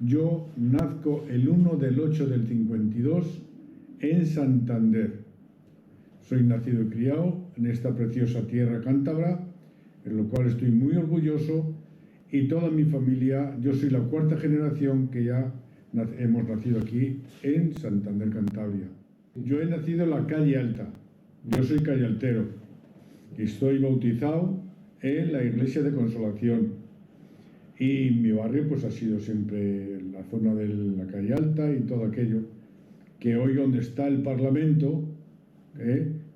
Yo nazco el 1 del 8 del 52 en Santander. Soy nacido y criado en esta preciosa tierra cántabra, en lo cual estoy muy orgulloso, y toda mi familia, yo soy la cuarta generación que ya hemos nacido aquí en Santander, Cantabria. Yo he nacido en la calle Alta, yo soy callealtero y estoy bautizado en la iglesia de Consolación, y mi barrio pues ha sido siempre la zona de la calle Alta y todo aquello, que hoy donde está el Parlamento,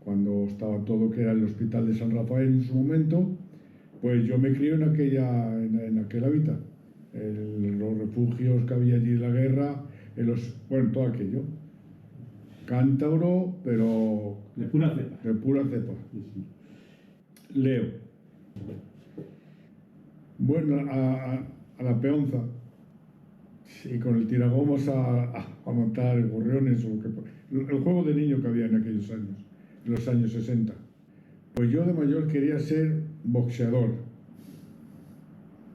cuando estaba todo que era el Hospital de San Rafael en su momento, pues yo me crié en aquel hábitat, los refugios que había allí de la guerra, bueno, todo aquello. Cántabro, pero de pura cepa. De pura cepa. Sí, sí. Leo. Bueno, a la peonza y con el tiragomas a montar gorriones, el juego de niño que había en aquellos años, en los años 60. Pues yo de mayor quería ser boxeador.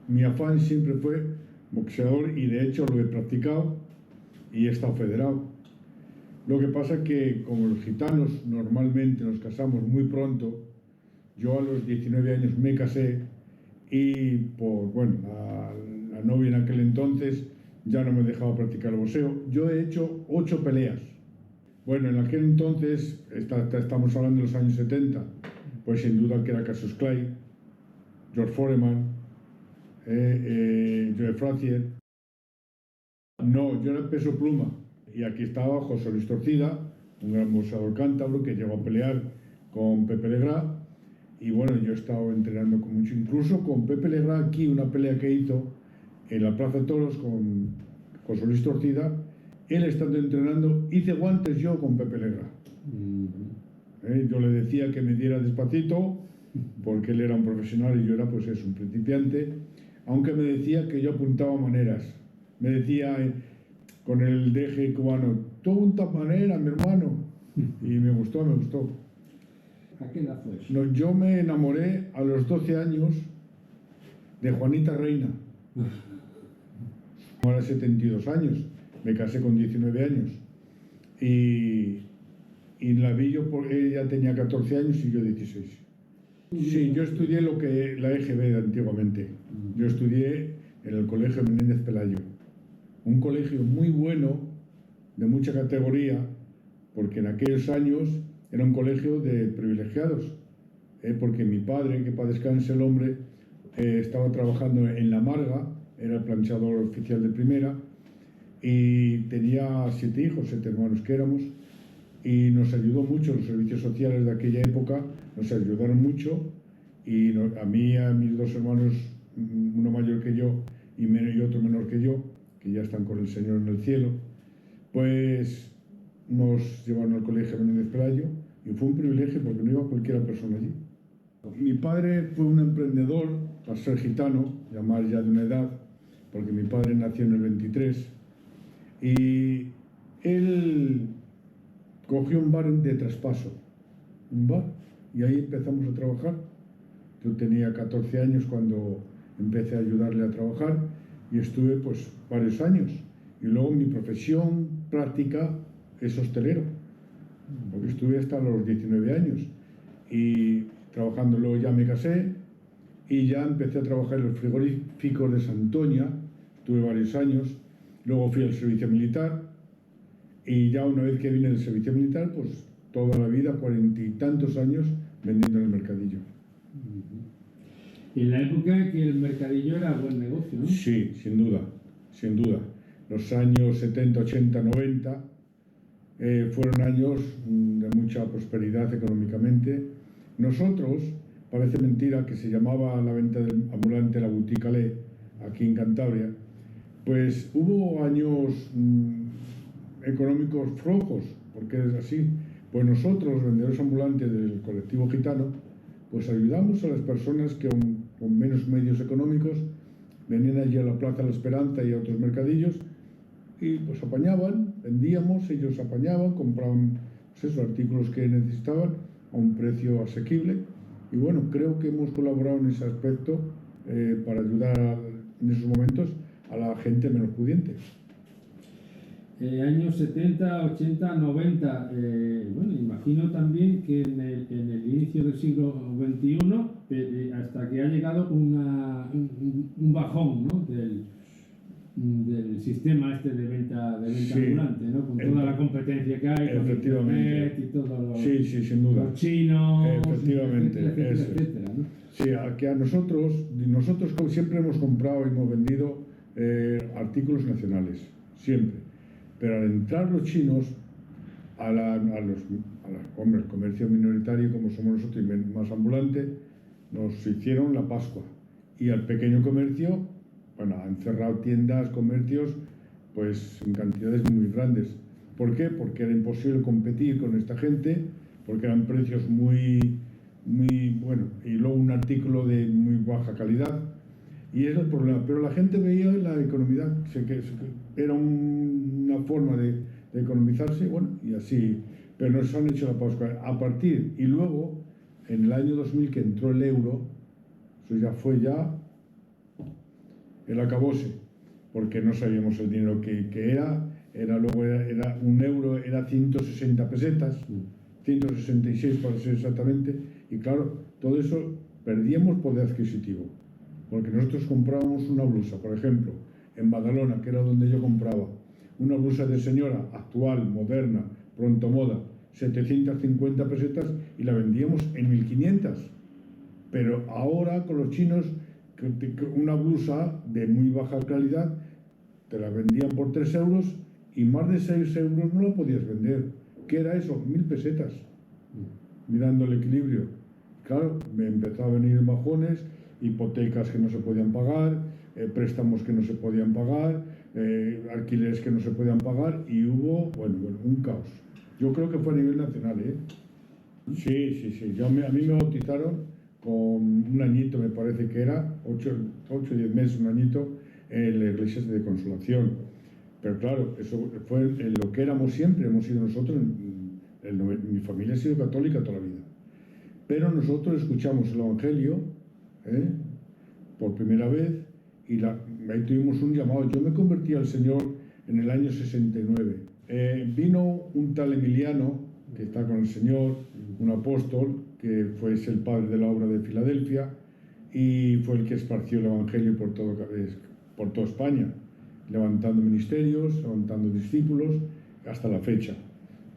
Mi afán siempre fue boxeador y de hecho lo he practicado y he estado federado. Lo que pasa es que como los gitanos normalmente nos casamos muy pronto, yo a los 19 años me casé y por, bueno, la novia en aquel entonces ya no me dejaba practicar el boxeo. Yo he hecho 8 peleas. Bueno, en aquel entonces, estamos hablando de los años 70, pues sin duda que era Cassius Clay, George Foreman, Joe Frazier. No, yo era peso pluma. Y aquí estaba José Luis Torcida, un gran boxeador cántabro que llegó a pelear con Pepe Legrá. Y bueno, yo he estado entrenando con mucho, incluso con Pepe Legrá aquí, una pelea que hizo en la Plaza de Toros con José Luis Torcida. Él estando entrenando, hice guantes yo con Pepe Legrá. Yo le decía que me diera despacito, porque él era un profesional y yo era pues eso, un principiante, aunque me decía que yo apuntaba maneras. Me decía con el deje cubano, tú apuntas manera, mi hermano. Y me gustó. ¿A qué edad fue eso? No, yo me enamoré a los 12 años de Juanita Reina. Ahora 72 años. Me casé con 19 años. Y la vi yo porque ella tenía 14 años y yo 16. Sí, yo estudié lo que la EGB de antiguamente. Yo estudié en el Colegio Menéndez Pelayo. Un colegio muy bueno, de mucha categoría, porque en aquellos años era un colegio de privilegiados. Porque mi padre, que para descanse el hombre, estaba trabajando en La Marga, era el planchador oficial de primera, y tenía 7 hijos, 7 hermanos que éramos, y nos ayudó mucho los servicios sociales de aquella época, nos ayudaron mucho, y a mí y a mis 2 hermanos, uno mayor que yo y otro menor que yo, que ya están con el Señor en el cielo, pues nos llevaron al colegio Menéndez Pelayo, y fue un privilegio porque no iba cualquiera persona allí. Mi padre fue un emprendedor, al ser gitano, ya más ya de una edad, porque mi padre nació en el 23, y él cogió un bar de traspaso, y ahí empezamos a trabajar. Yo tenía 14 años cuando empecé a ayudarle a trabajar y estuve pues varios años. Y luego mi profesión práctica es hostelero, porque estuve hasta los 19 años. Y trabajando, luego ya me casé y ya empecé a trabajar en los frigoríficos de Santoña, estuve varios años. Luego fui al servicio militar y ya una vez que vine del servicio militar, pues toda la vida, 40 y tantos años vendiendo en el mercadillo. Y en la época que el mercadillo era buen negocio, ¿no? Sí, sin duda. Los años 70, 80, 90 fueron años de mucha prosperidad económicamente. Nosotros, parece mentira que se llamaba la venta del ambulante la Boutique Alé, aquí en Cantabria, pues hubo años económicos flojos, porque es así. Pues nosotros, los vendedores ambulantes del colectivo gitano, pues ayudamos a las personas que con menos medios económicos venían allí a la Plaza La Esperanza y a otros mercadillos y pues apañaban, vendíamos, ellos apañaban, compraban pues esos artículos que necesitaban a un precio asequible. Y bueno, creo que hemos colaborado en ese aspecto para ayudar en esos momentos a la gente menos pudiente. Años 70, 80, 90. Bueno, imagino también que en el inicio del siglo XXI, hasta que ha llegado un bajón, ¿no? del sistema este de venta ambulante, ¿no? Con toda la competencia que hay, con Internet y todo lo, sí, sin duda. Los chinos, efectivamente, etcétera, ¿no? Sí, que a nosotros siempre hemos comprado y hemos vendido artículos nacionales, siempre. Pero al entrar los chinos el comercio minoritario, como somos nosotros, y más ambulante, nos hicieron la Pascua. Y al pequeño comercio, bueno, han cerrado tiendas, comercios, pues en cantidades muy grandes. ¿Por qué? Porque era imposible competir con esta gente, porque eran precios muy bueno, y luego un artículo de muy baja calidad. Y es el problema. Pero la gente veía la economía, que era una forma de economizarse, bueno, y así. Pero nos han hecho la Pascua. A partir, y luego, en el año 2000 que entró el euro, eso ya fue el acabose, porque no sabíamos el dinero que era un euro, era 160 pesetas, 166 para ser exactamente, y claro, todo eso perdíamos poder adquisitivo, porque nosotros comprábamos una blusa, por ejemplo, en Badalona, que era donde yo compraba, una blusa de señora actual, moderna, pronto moda, 750 pesetas, y la vendíamos en 1500. Pero ahora con los chinos, una blusa de muy baja calidad te la vendían por 3 euros y más de 6 euros no la podías vender. ¿Qué era eso? 1000 pesetas. Mirando el equilibrio. Claro, me empezó a venir bajones, hipotecas que no se podían pagar, préstamos que no se podían pagar, alquileres que no se podían pagar, y hubo, bueno, un caos. Yo creo que fue a nivel nacional, ¿eh? Sí. A mí me bautizaron con un añito, me parece que era, 8 o 10 meses, un añito, en la iglesia de Consolación. Pero claro, eso fue lo que éramos siempre, hemos sido nosotros, mi familia ha sido católica toda la vida. Pero nosotros escuchamos el Evangelio por primera vez, y ahí tuvimos un llamado. Yo me convertí al Señor en el año 69. Vino un tal Emiliano, que está con el Señor, un apóstol, que fue el padre de la obra de Filadelfia, y fue el que esparció el Evangelio por toda España, levantando ministerios, levantando discípulos, hasta la fecha.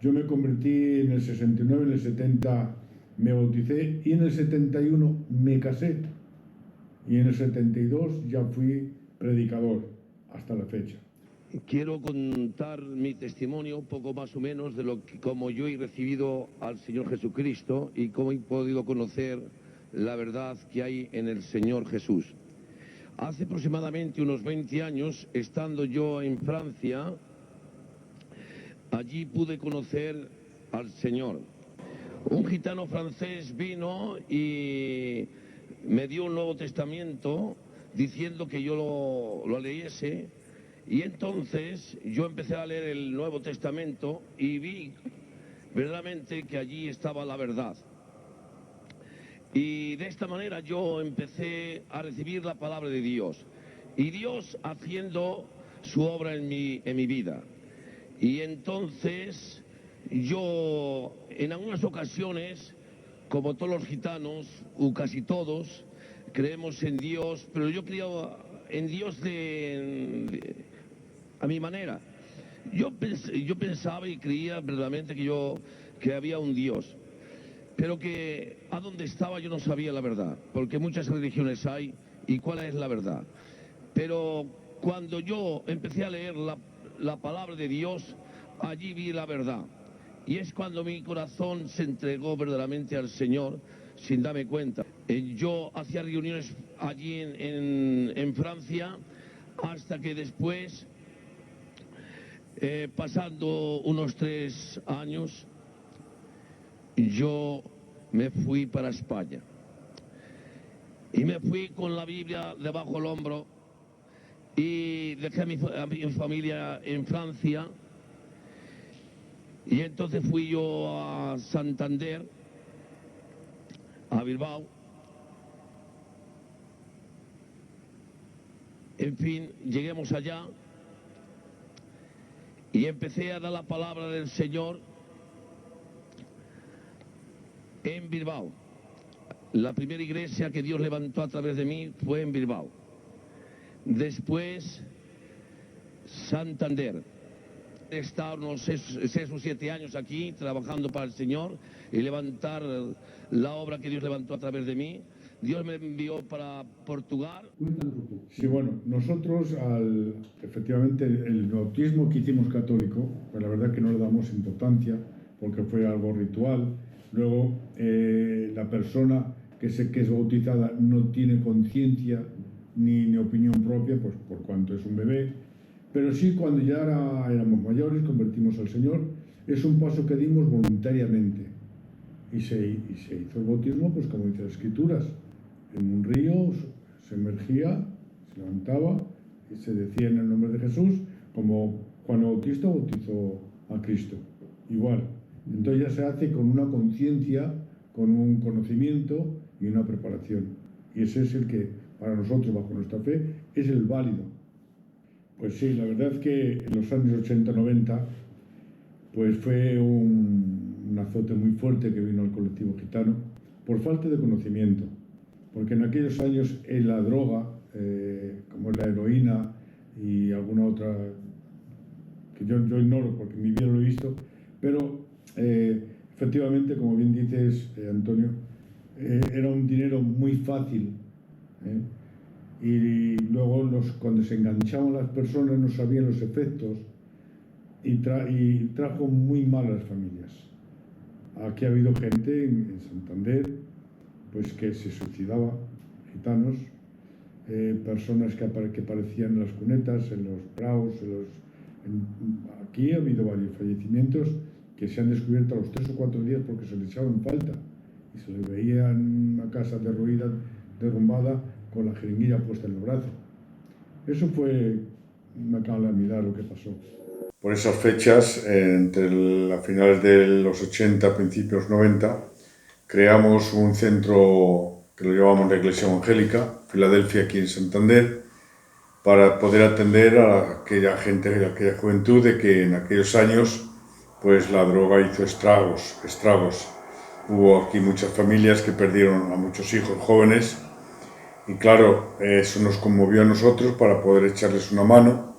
Yo me convertí en el 69, en el 70 me bauticé, y en el 71 me casé, y en el 72 ya fui predicador, hasta la fecha. Quiero contar mi testimonio, poco más o menos, de cómo yo he recibido al Señor Jesucristo y cómo he podido conocer la verdad que hay en el Señor Jesús. Hace aproximadamente unos 20 años, estando yo en Francia, allí pude conocer al Señor. Un gitano francés vino y me dio un Nuevo Testamento diciendo que yo lo leyese. Y entonces yo empecé a leer el Nuevo Testamento y vi verdaderamente que allí estaba la verdad. Y de esta manera yo empecé a recibir la palabra de Dios. Y Dios haciendo su obra en mi vida. Y entonces yo en algunas ocasiones, como todos los gitanos, o casi todos, creemos en Dios, pero yo creo en Dios a mi manera. Yo pensaba y creía verdaderamente que había un Dios, pero que a donde estaba yo no sabía la verdad, porque muchas religiones hay, y cuál es la verdad. Pero cuando yo empecé a leer la palabra de Dios, allí vi la verdad. Y es cuando mi corazón se entregó verdaderamente al Señor, sin darme cuenta. Yo hacía reuniones allí en Francia, hasta que después, pasando unos 3 años, yo me fui para España. Y me fui con la Biblia debajo del hombro y dejé a mi familia en Francia. Y entonces fui yo a Santander, a Bilbao. En fin, lleguemos allá y empecé a dar la palabra del Señor en Bilbao. La primera iglesia que Dios levantó a través de mí fue en Bilbao. Después, Santander. He estado unos 6 o 7 años aquí trabajando para el Señor y levantar la obra que Dios levantó a través de mí. Dios me envió para Portugal. Cuéntanos un poco. Sí, bueno, nosotros efectivamente el bautismo que hicimos católico, pues la verdad que no le damos importancia porque fue algo ritual. Luego la persona que es bautizada no tiene conciencia ni opinión propia, pues por cuanto es un bebé. Pero sí, cuando ya éramos mayores, convertimos al Señor, es un paso que dimos voluntariamente. Y se hizo el bautismo, pues como dice las Escrituras, en un río, se emergía, se levantaba y se decía en el nombre de Jesús, como Juan el Bautista bautizó a Cristo. Igual. Entonces ya se hace con una conciencia, con un conocimiento y una preparación. Y ese es el que, para nosotros, bajo nuestra fe, es el válido. Pues sí, la verdad es que en los años 80-90 pues fue un azote muy fuerte que vino al colectivo gitano por falta de conocimiento, porque en aquellos años la droga, como es la heroína y alguna otra que yo ignoro porque en mi vida lo he visto, pero efectivamente, como bien dices, Antonio, era un dinero muy fácil, y luego cuando se enganchaban las personas no sabían los efectos y trajo muy mal a las familias. Aquí ha habido gente en Santander pues que se suicidaba, gitanos, personas que aparecían en las cunetas, en los praos, aquí ha habido varios fallecimientos que se han descubierto a los 3 o 4 días porque se les echaban falta y se les veía en una casa derruida, derrumbada, con la jeringuilla puesta en el brazo. Eso fue una calamidad lo que pasó. Por esas fechas, a finales de los 80, principios 90, creamos un centro que lo llamamos la Iglesia Evangélica, Filadelfia, aquí en Santander, para poder atender a aquella gente, a aquella juventud de que en aquellos años pues la droga hizo estragos. Hubo aquí muchas familias que perdieron a muchos hijos jóvenes. Y claro, eso nos conmovió a nosotros para poder echarles una mano.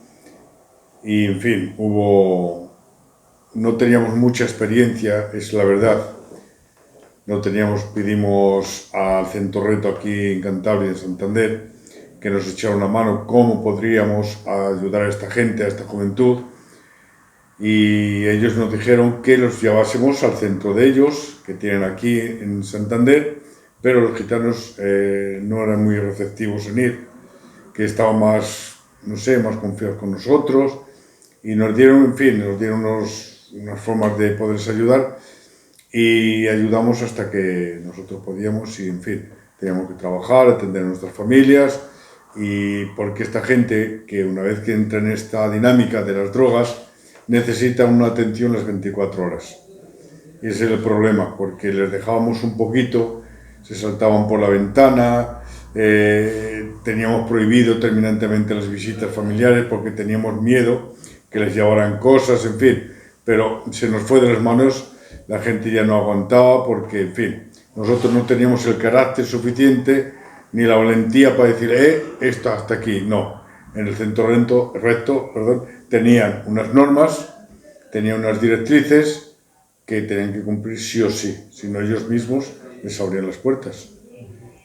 Y en fin, no teníamos mucha experiencia, es la verdad. Pedimos al Centro Reto aquí en Cantabria, en Santander, que nos echara una mano, cómo podríamos ayudar a esta gente, a esta juventud. Y ellos nos dijeron que los llevásemos al centro de ellos, que tienen aquí en Santander, pero los gitanos no eran muy receptivos en ir, que estaban más confiados con nosotros, y nos dieron unas formas de poderles ayudar, y ayudamos hasta que nosotros podíamos, y en fin, teníamos que trabajar, atender a nuestras familias, y porque esta gente, que una vez que entra en esta dinámica de las drogas, necesita una atención las 24 horas. Y ese es el problema, porque les dejábamos un poquito, se saltaban por la ventana, teníamos prohibido terminantemente las visitas familiares porque teníamos miedo que les llevaran cosas, en fin, pero se nos fue de las manos, la gente ya no aguantaba porque, en fin, nosotros no teníamos el carácter suficiente ni la valentía para decir, esto hasta aquí, no. En el Centro Recto, tenían unas normas, tenían unas directrices que tenían que cumplir sí o sí, si no ellos mismos les abrían las puertas.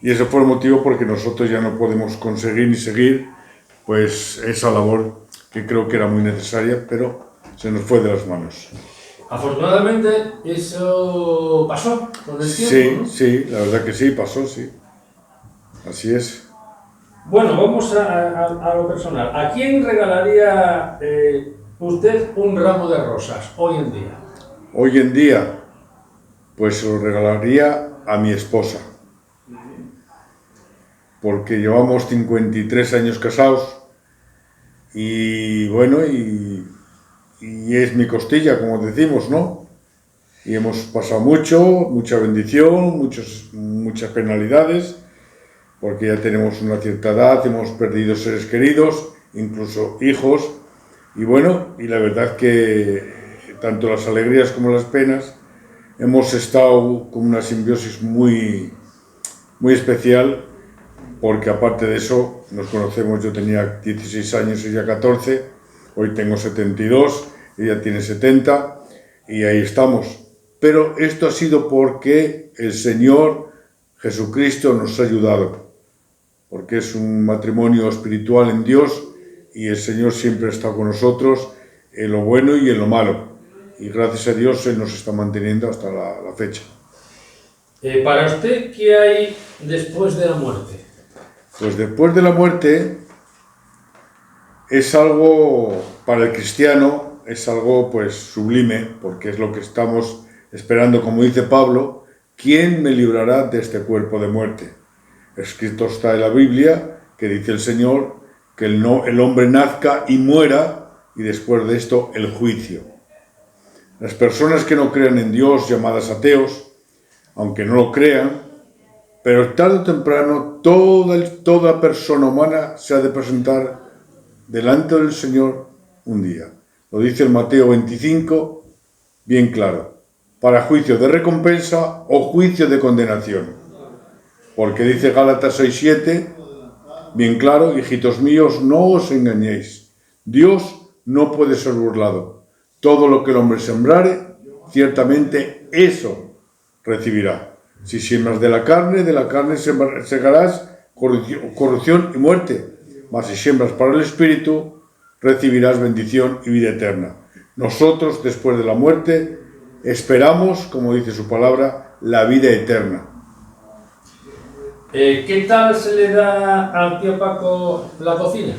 Y ese fue el motivo porque nosotros ya no podemos conseguir ni seguir pues esa labor que creo que era muy necesaria, pero se nos fue de las manos. Afortunadamente eso pasó con el tiempo, Sí, ¿no? sí, la verdad que sí, pasó, sí. Así es. Bueno, vamos a lo personal. ¿A quién regalaría usted un ramo de rosas hoy en día? Hoy en día, pues se lo regalaría a mi esposa, porque llevamos 53 años casados y bueno, y es mi costilla, como decimos, ¿no? Y hemos pasado mucha bendición, muchas penalidades, porque ya tenemos una cierta edad, hemos perdido seres queridos, incluso hijos, y bueno, y la verdad que tanto las alegrías como las penas hemos estado con una simbiosis muy especial, porque aparte de eso nos conocemos. Yo tenía 16 años, ella 14, hoy tengo 72, ella tiene 70 y ahí estamos. Pero esto ha sido porque el Señor Jesucristo nos ha ayudado, porque es un matrimonio espiritual en Dios y el Señor siempre está con nosotros en lo bueno y en lo malo. Y gracias a Dios Él nos está manteniendo hasta la fecha. Para usted, ¿qué hay después de la muerte? Pues después de la muerte es algo, para el cristiano, es algo pues sublime, porque es lo que estamos esperando, como dice Pablo: ¿quién me librará de este cuerpo de muerte? Escrito está en la Biblia, que dice el Señor, que el hombre nazca y muera, y después de esto el juicio. Las personas que no crean en Dios, llamadas ateos, aunque no lo crean, pero tarde o temprano toda persona humana se ha de presentar delante del Señor un día. Lo dice el Mateo 25, bien claro: para juicio de recompensa o juicio de condenación. Porque dice Gálatas 6:7, bien claro: hijitos míos, no os engañéis. Dios no puede ser burlado. Todo lo que el hombre sembrare, ciertamente eso recibirá. Si siembras de la carne segarás corrupción y muerte. Mas si siembras para el Espíritu, recibirás bendición y vida eterna. Nosotros, después de la muerte, esperamos, como dice su palabra, la vida eterna. ¿Qué tal se le da al tío Paco la cocina?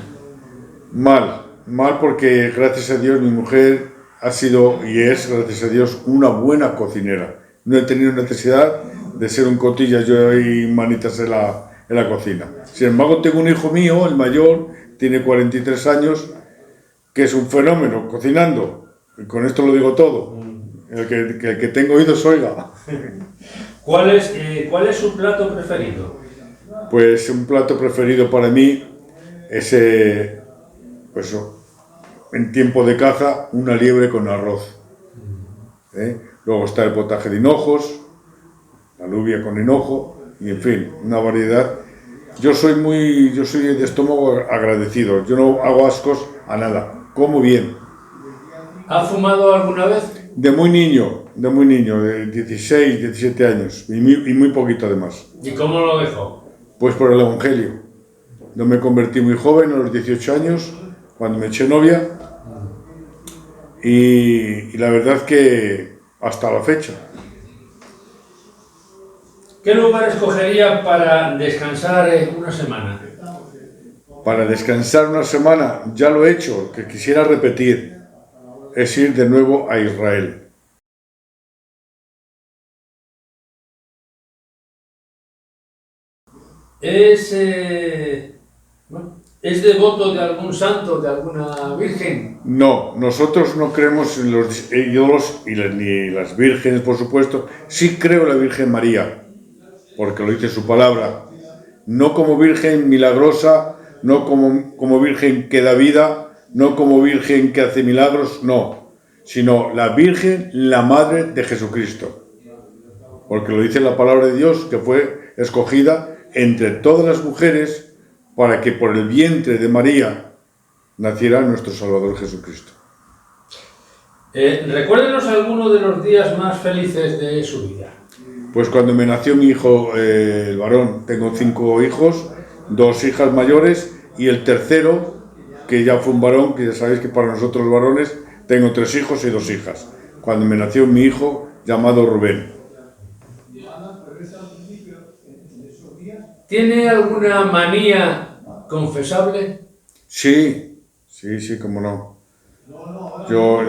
Mal porque gracias a Dios mi mujer ha sido y es, gracias a Dios, una buena cocinera. No he tenido necesidad de ser un cotilla yo y manitas en la cocina. Sin embargo, tengo un hijo mío, el mayor, tiene 43 años, que es un fenómeno cocinando. Y con esto lo digo todo. El que tenga oídos oiga. ¿Cuál es su plato preferido? Pues un plato preferido para mí es, pues, en tiempo de caza, una liebre con arroz. Luego está el potaje de hinojos, la alubia con hinojo, y en fin, una variedad. Yo soy de estómago agradecido, yo no hago ascos a nada, como bien. ¿Ha fumado alguna vez? De muy niño, de 16, 17 años, y muy poquito además. ¿Y cómo lo dejó? Pues por el Evangelio. Yo me convertí muy joven, a los 18 años, cuando me eché novia, y la verdad que hasta la fecha. ¿Qué lugar escogería para descansar una semana? Para descansar una semana, ya lo he hecho, que quisiera repetir, es ir de nuevo a Israel. ¿Es devoto de algún santo, de alguna virgen? No, nosotros no creemos en los ídolos ni las vírgenes, por supuesto. Sí creo en la Virgen María, porque lo dice su palabra. No como virgen milagrosa, no como virgen que da vida, no como virgen que hace milagros, no. Sino la Virgen, la Madre de Jesucristo. Porque lo dice la palabra de Dios, que fue escogida entre todas las mujeres para que por el vientre de María naciera nuestro Salvador Jesucristo. Recuérdenos algunos de los días más felices de su vida. Pues cuando me nació mi hijo, el varón. Tengo 5 hijos, 2 hijas mayores y el tercero, que ya fue un varón, que ya sabéis que para nosotros los varones, tengo 3 hijos y 2 hijas. Cuando me nació mi hijo, llamado Rubén. ¿Tiene alguna manía confesable? Sí, cómo no.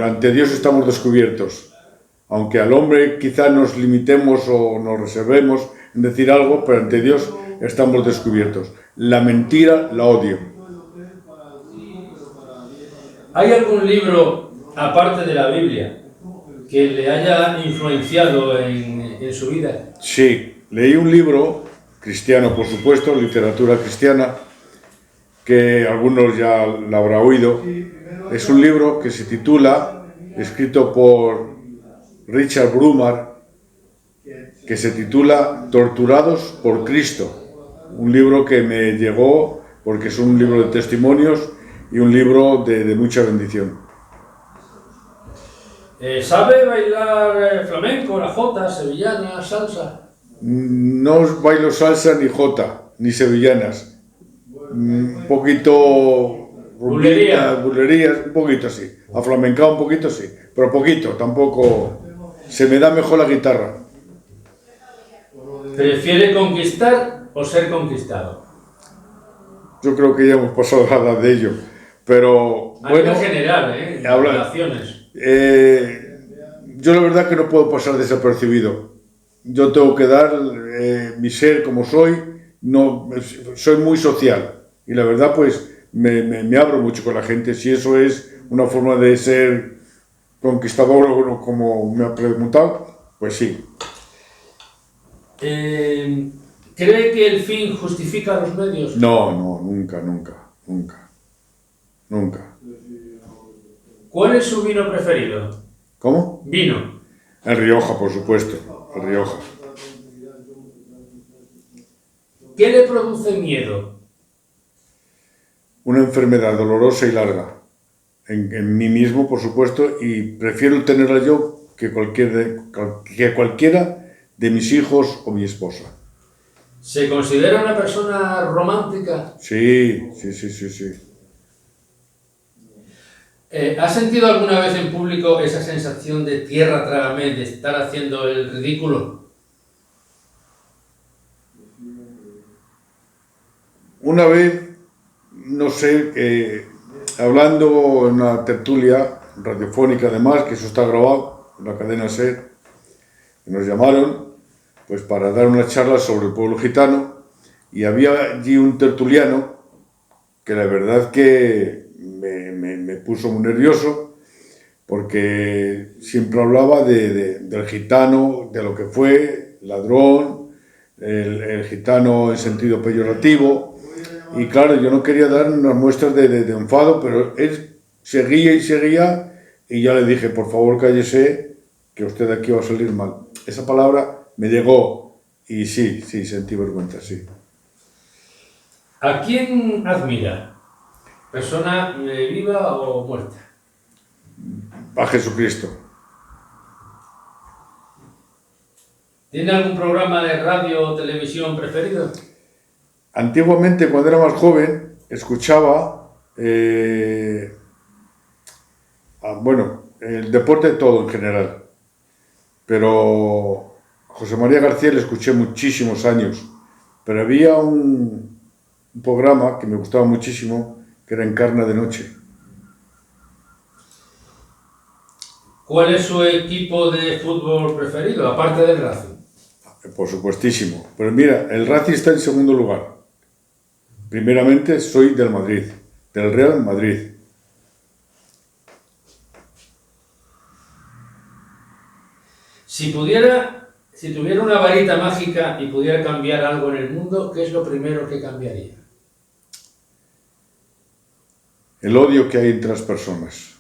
Ante Dios estamos descubiertos. Aunque al hombre quizá nos limitemos o nos reservemos en decir algo, pero ante Dios estamos descubiertos. La mentira la odio. ¿Hay algún libro, aparte de la Biblia, que le haya influenciado en su vida? Sí, leí un libro cristiano, por supuesto, literatura cristiana, que algunos ya la habrá oído. Es un libro que se titula, escrito por Richard Brumar, que se titula Torturados por Cristo. Un libro que me llegó porque es un libro de testimonios y un libro de mucha bendición. ¿Sabe bailar flamenco, la jota, sevillana, salsa? No bailo salsa ni jota, ni sevillanas. Un poquito... bulerías, un poquito sí. Aflamencado un poquito sí, pero poquito, tampoco... Se me da mejor la guitarra. ¿Prefiere conquistar o ser conquistado? Yo creo que ya hemos pasado la edad de ello, pero A bueno... nivel general, en relaciones. Yo la verdad que no puedo pasar desapercibido. Yo tengo que dar mi ser como soy, no, soy muy social y la verdad pues me abro mucho con la gente. Si eso es una forma de ser conquistador como me ha preguntado, pues sí. ¿Cree que el fin justifica los medios? No, nunca. ¿Cuál es su vino preferido? ¿Cómo? Vino. El Rioja, por supuesto, el Rioja. ¿Qué le produce miedo? Una enfermedad dolorosa y larga. En mí mismo, por supuesto, y prefiero tenerla yo que cualquiera de mis hijos o mi esposa. ¿Se considera una persona romántica? Sí. ¿Ha sentido alguna vez en público esa sensación de tierra trágame, de estar haciendo el ridículo? Una vez, no sé, hablando en una tertulia radiofónica además, que eso está grabado en la cadena SER, nos llamaron pues para dar una charla sobre el pueblo gitano y había allí un tertuliano que la verdad que me puso muy nervioso porque siempre hablaba del gitano, de lo que fue, ladrón, el gitano en sentido peyorativo, y claro, yo no quería dar unas muestras de enfado, pero él seguía y ya le dije, por favor cállese, que usted de aquí va a salir mal. Esa palabra me llegó y sí, sentí vergüenza, sí. ¿A quién admira? ¿Persona viva o muerta? A Jesucristo. ¿Tiene algún programa de radio o televisión preferido? Antiguamente, cuando era más joven, escuchaba, el deporte todo en general, pero José María García le escuché muchísimos años, pero había un programa que me gustaba muchísimo, que era Encarna de Noche. ¿Cuál es su equipo de fútbol preferido, aparte del Racing? Por supuestísimo, pero mira, el Racing está en segundo lugar. Primeramente soy del Madrid, del Real Madrid. Si tuviera una varita mágica y pudiera cambiar algo en el mundo, ¿qué es lo primero que cambiaría? El odio que hay entre las personas.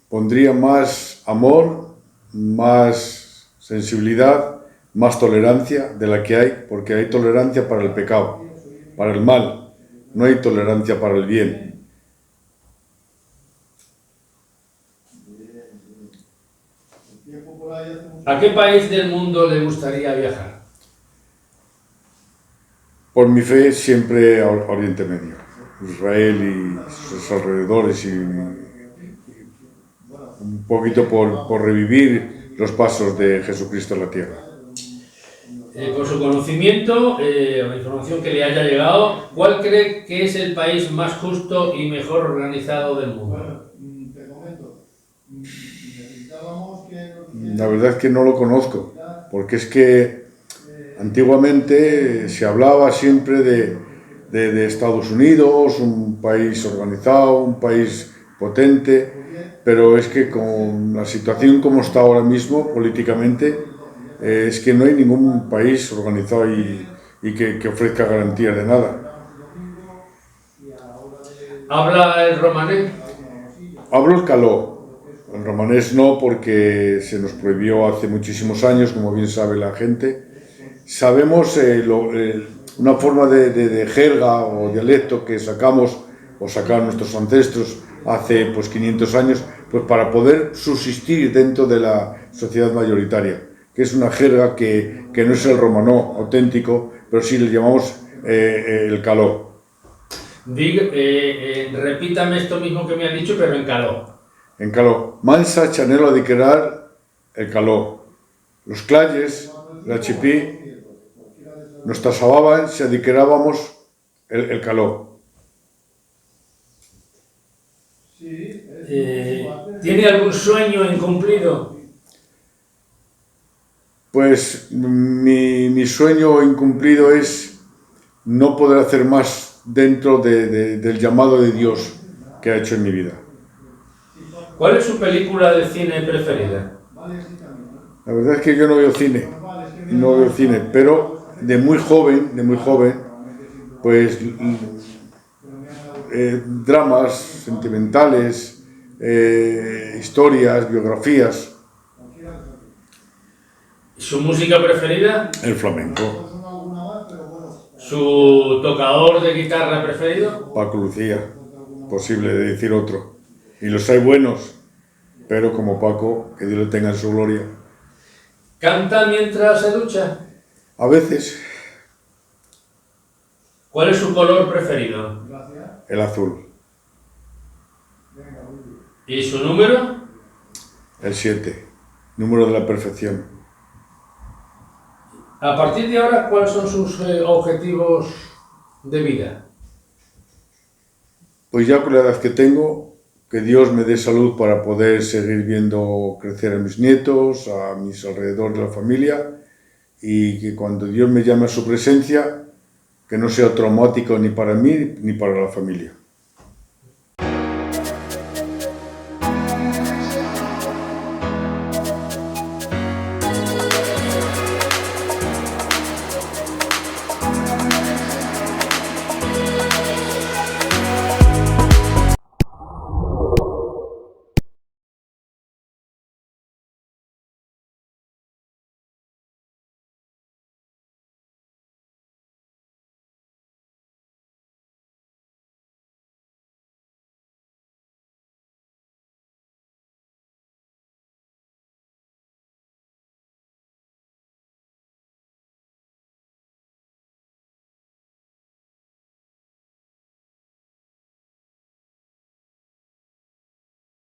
Pondría más amor, más sensibilidad, más tolerancia de la que hay, porque hay tolerancia para el pecado, para el mal, no hay tolerancia para el bien. ¿A qué país del mundo le gustaría viajar? Por mi fe, siempre a Oriente Medio, Israel y sus alrededores, y un poquito por revivir los pasos de Jesucristo en la tierra. Por su conocimiento o la información que le haya llegado, ¿cuál cree que es el país más justo y mejor organizado del mundo? La verdad es que no lo conozco, porque es que antiguamente se hablaba siempre de Estados Unidos, un país organizado, un país potente, pero es que con la situación como está ahora mismo políticamente, es que no hay ningún país organizado y que ofrezca garantías de nada. ¿Habla el romanés? Hablo el caló, el romanés no, porque se nos prohibió hace muchísimos años, como bien sabe la gente. Sabemos una forma de jerga o dialecto que sacamos o sacaron nuestros ancestros hace pues 500 años, pues para poder subsistir dentro de la sociedad mayoritaria, que es una jerga que no es el romanó auténtico, pero sí le llamamos el caló. Repítame esto mismo que me ha dicho, pero en caló. En caló. Mansa, chanelo, adiquerar, el caló. Los clayes, la chipí, nos tasababan si adiquerábamos el caló. ¿Tiene algún sueño incumplido? Pues mi sueño incumplido es no poder hacer más dentro del llamado de Dios que ha hecho en mi vida. ¿Cuál es su película de cine preferida? La verdad es que yo no veo cine, pero de muy joven, pues dramas sentimentales, historias, biografías. ¿Su música preferida? El flamenco. ¿Su tocador de guitarra preferido? Paco Lucía, posible de decir otro. Y los hay buenos, pero como Paco, que Dios le tenga en su gloria. ¿Canta mientras se ducha? A veces. ¿Cuál es su color preferido? El azul. ¿Y su número? El 7, número de la perfección. A partir de ahora, ¿cuáles son sus objetivos de vida? Pues ya con la edad que tengo, que Dios me dé salud para poder seguir viendo crecer a mis nietos, a mis alrededor de la familia, y que cuando Dios me llame a su presencia, que no sea traumático ni para mí ni para la familia.